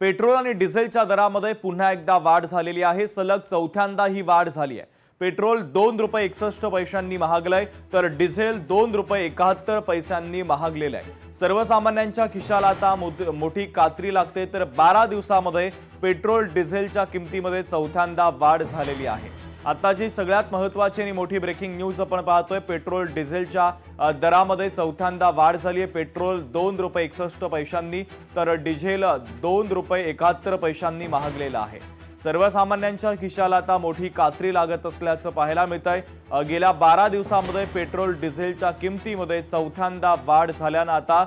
Petrol आणि डिझेलच्या दरामध्ये पुन्हा एकदा वाढ झालेली आहे। सलग चौथ्यांदा ही वाढ झाली आहे। पेट्रोल 2 रुपये 61 पैशांनी महागलंय तर डिझेल 2 रुपये 71 पैशांनी महागलेलं आहे। सर्वसामान्यांच्या खिशाला आता मोठी कात्री लागते तर 12 दिवसांमध्ये पेट्रोल डिझेलच्या किमतीमध्ये चौथ्यांदा वाढ झालेली आहे। आताची सगळ्यात महत्त्वाची आणि मोठी ब्रेकिंग न्यूज आपण पाहतोय। पेट्रोल डिझेलच्या दरामध्ये चौथ्यांदा वाढ झाली आहे। पेट्रोल 2 रुपये 61 पैशांनी तर डिझेल 2 रुपये 71 पैशांनी महागलेलं आहे। सर्वसामान्यांच्या खिशाला आता मोठी कात्री लागत असल्याचं पाहायला मिळतंय। गेल्या 12 दिवसांमध्ये पेट्रोल डिझेलच्या किमतीमध्ये चौथ्यांदा वाढ झाल्यानं आता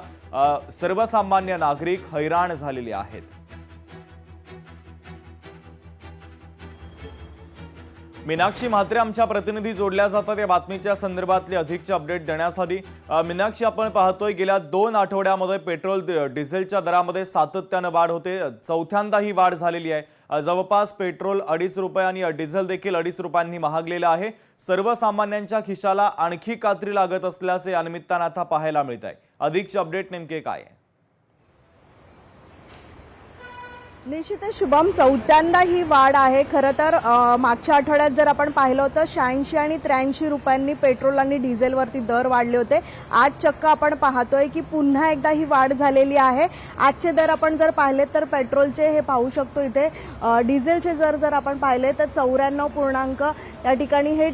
सर्वसामान्य नागरिक हैराण झालेले आहेत। मीनाक्षी म्हात्रे आमच्या प्रतिनिधी जोडल्या जातात या बातमीच्या संदर्भातले अधिकचे अपडेट देण्यासाठी। मीनाक्षी, आपण पाहतोय गेल्या 2 आठवड्यामध्ये पेट्रोल डिझेलच्या दरामध्ये सातत्याने वाढ होते। चौथ्यांदा ही वाढ झालेली आहे। जवळपास पेट्रोल 2.5 रुपये आणि डिझेल देखील 2.5 रुपयांनी महागलेलं आहे। सर्वसामान्यांच्या खिशाला आणखी कात्री लागत असल्याचे या निमित्तानं आता पाहायला मिळत आहे। अधिकचे अपडेट नेमके काय आहे? निश्चितच शुभम, चौथ्यांदा ही वाढ आहे। खरं तर मागच्या आठवड्यात जर आपण पाहिलं होतं 86 आणि 83 रुपयांनी पेट्रोल आणि डिझेलवरती दर वाढले होते। आज चक्क आपण पाहतोय की पुन्हा एकदा ही वाढ झालेली आहे। आजचे दर आपण जर पाहिले तर पेट्रोलचे हे पाहू शकतो इथे, डिझेलचे जर आपण पाहिले तर 94 या ठिकाणी हे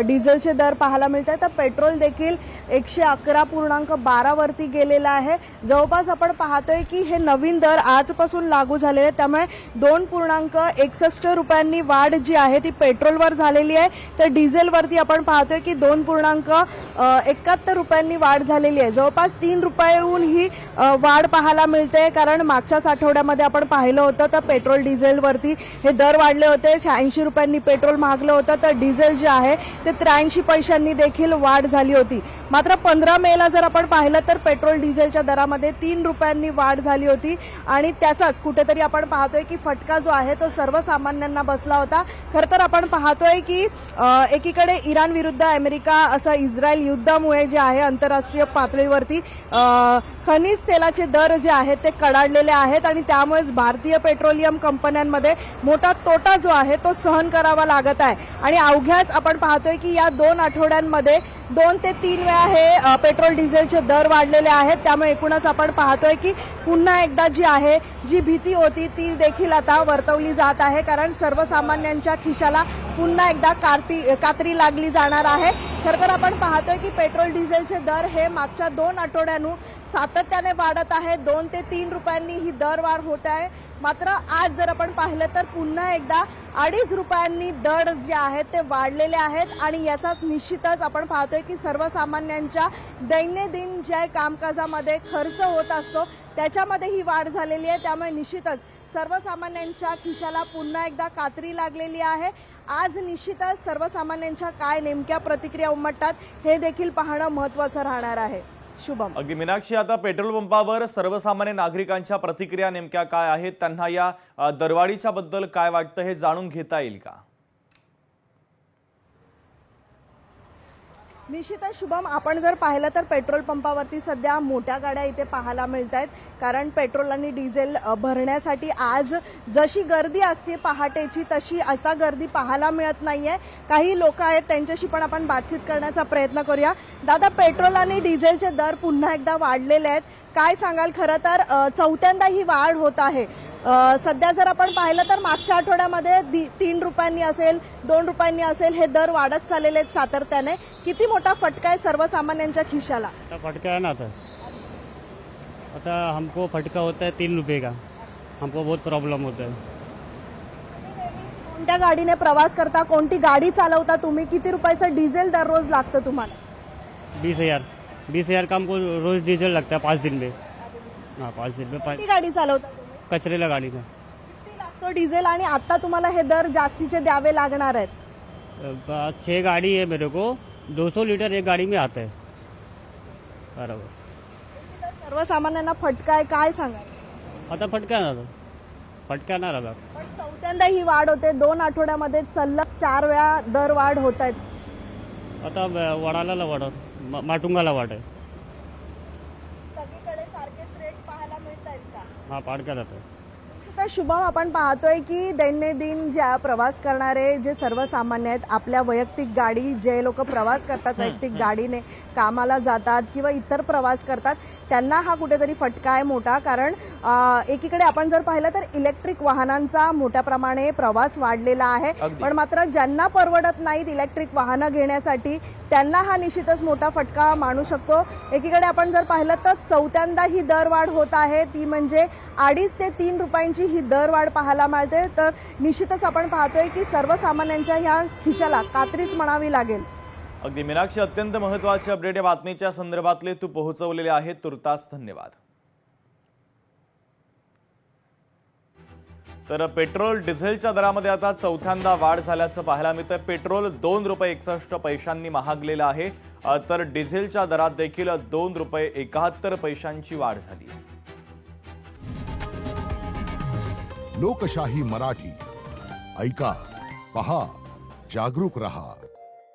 डिझेलचे दर पाहायला मिळतात। तर पेट्रोल देखील 111.12 वरती गेलेला आहे। जवळपास आपण पाहतोय की हे नवीन दर आजपासून लागू झालेले, त्यामुळे 2.61 रुपयांनी वाढ जी आहे ती पेट्रोलवर झालेली आहे। तर डिझेलवरती आपण पाहतोय की 2.71 रुपयांनी वाढ झालेली आहे। जवळपास 3 रुपयाहून ही वाढ पाहायला मिळते, कारण मागच्याच आठवड्यामध्ये आपण पाहिलं होतं तर पेट्रोल डिझेलवरती हे दर वाढले होते। 86 रुपयांनी पेट्रोल महागलं होतं तर डिझेल जे आहे ते 83 पैशांनी देखील वाढ झाली होती। मात्र 15 मेला जर आपण पाहिलं तर पेट्रोल डिझेलच्या दरामध्ये 3 रुपयांनी वाढ झाली होती आणि त्याचाच कुठेतरी आपण पाहतोय की फटका जो आहे तो सर्वसामान्यांना बसला होता। खरं तर आपण पाहतोय की एकीकडे इराण विरुद्ध अमेरिका असं इस्रायल युद्धामुळे जे आहे आंतरराष्ट्रीय पातळीवरती खनिज तेलाचे दर जे आहेत ते कडाडलेले आहेत आणि त्यामुळेच भारतीय पेट्रोलियम कंपन्यांमध्ये मोठा तोटा जो आहे तो सहन करावा लागत आहे। आणि अवघ्याच आपण पाहतोय की या 2 आठवड्यांमध्ये 2 ते 3 वेळा हे पेट्रोल डिझेलचे दर वाढलेले आहेत। त्यामुळे एकूणच आपण पाहतोय की पुन्हा एकदा जी आहे जी भीती होती ती देखील आता वर्तवली जात आहे, कारण सर्वसामान्यांच्या खिशाला पुन्हा एकदा कात्री लागली जाणार आहे। खरं तर आपण पाहतोय की पेट्रोल डिझेलचे दर हे मागच्या 2 आठवड्यांहून सातत्याने वाढत आहे। 2 ते 3 रुपयांनी ही दरवाढ होत आहे। मात्र आज जर आपण पाहिलं तर पुन्हा एकदा 2.5 रुपयांनी दर जे आहेत ते वाढलेले आहेत आणि याचा निश्चितच आपण पाहतोय की सर्वसामान्यांच्या दैनंदिन ज्या कामकाजामध्ये खर्च होत असतो त्याच्यामध्ये ही वाढ झालेली आहे। त्यामुळे निश्चितच सर्वसामान्यांच्या खिशाला पुन्हा एकदा कात्री लागलेली आहे। आज निश्चितच सर्वसामान्यांच्या काय नेमक्या प्रतिक्रिया उमटतात हे देखील पाहणं महत्त्वाचं राहणार आहे। शुभम, अगदी मीनाक्षी, आता पेट्रोल पंपावर सर्वसामान्य नागरिकांच्या प्रतिक्रिया नेमक्या काय आहेत? त्यांना या दरवाढीच्या बद्दल काय वाटतं हे जाणून घेता येईल का? निश्चितच शुभम, आपण जर पाहिलं तर पेट्रोल पंपावरती सध्या मोठ्या गाड्या इथे पाहायला मिळत आहेत, कारण पेट्रोल आणि डिझेल भरण्यासाठी आज जशी गर्दी असते पहाटेची तशी आता गर्दी पाहायला मिळत नाहीये। काही लोक आहेत त्यांच्याशी पण आपण बातचीत करण्याचा प्रयत्न करूया। दादा, पेट्रोल आणि डिझेलचे दर पुन्हा एकदा वाढलेले आहेत, काय सांगाल? खरं तर चौथ्यांदा ही वाढ होत आहे। सध्या जर आपण पाहिलं तर मागच्या आठवड्यामध्ये 3 रुपयांनी असेल 2 रुपयांनी असेल हे दर वाढत चाललेले आहेत सातत्याने। किती मोठा फटका आहे सर्वसामान्यांच्या खिशाला? फटका है ना, आता हमको फटका होता है 3 रुपये का, हमको बहुत प्रॉब्लम होता है। कोणत्या गाडीने प्रवास करता, कोणती गाडी चालवता तुम्ही? किती रुपयाचं डिझेल दररोज लागतं तुम्हाला? 20,000 का हमको रोज डीजल लगता है 5 दिन में। हाँ, 5 दिन में किती गाडी चालवता तुम्ही? कचरेला गाड़ी में किती लागतो डिझेल आणि आता तुम्हाला हे दर जास्तीचे द्यावे लागणार आहेत? 6 गाड़ी है मेरे को, 200 लीटर एक गाड़ी में आता है बराबर। सर्वसामान्यांना फटका आहे, काय सांगा? आता फटका ना रहा। पण चौथ्यांदा ही वाढ होते। 2 आठवड्यामध्ये सलग 4 वेळा दर वाढ होत आहेत। आता वडाला वाढ, माटुंगाला वाढ आहे। सगळीकडे सारखेच रेट पाहायला मिळत आहेत का? हाँ, पाड़ का रहता है। आता शुभम, आपण पाहतोय की दैनंदिन ज्या प्रवास करणारे जे सर्वसामान्य आहेत, आपल्या वैयक्तिक गाडी जे लोक प्रवास करतात वैयक्तिक गाडीने कामाला जातात किंवा इतर प्रवास करतात, त्यांना हा कुठेतरी फटका आहे मोठा. कारण एकीकडे आपण जर पाहिलं तर इलेक्ट्रिक वाहनांचा मोठ्या प्रमाणे प्रवास वाढलेला आहे, पण मात्र ज्यांना परवडत नाहीत इलेक्ट्रिक वाहनं घेण्यासाठी त्यांना हा निश्चितच मोठा फटका मानू शकतो. एकीकडे आपण जर पाहिलं तर चौथ्यांदा ही दरवाढ होत आहे, ती म्हणजे 2.5 ते 3 रुपयांची ही दरवाढ पाहायला मिळते. तर निश्चितच आपण पाहतोय की सर्वसामान्यांच्या ह्या खिशाला कात्रीच म्हणावी लागेल. अगदी मीनाक्षी, अत्यंत महत्त्वाचे अपडेट या बातमीच्या संदर्भातले तू पोहोचवलेले आहेत, तुर्तास धन्यवाद. तर पेट्रोल डिझेलच्या दरामध्ये आता चौथ्यांदा वाढ झाल्याचं पाहायला मिळतं. पेट्रोल 2 रुपये 61 पैशांनी महागलेलं आहे, तर डिझेलच्या दरात देखील 2 रुपये 71 पैशांची वाढ झाली आहे. लोकशाही मराठी ऐका, पहा, जागरूक रहा.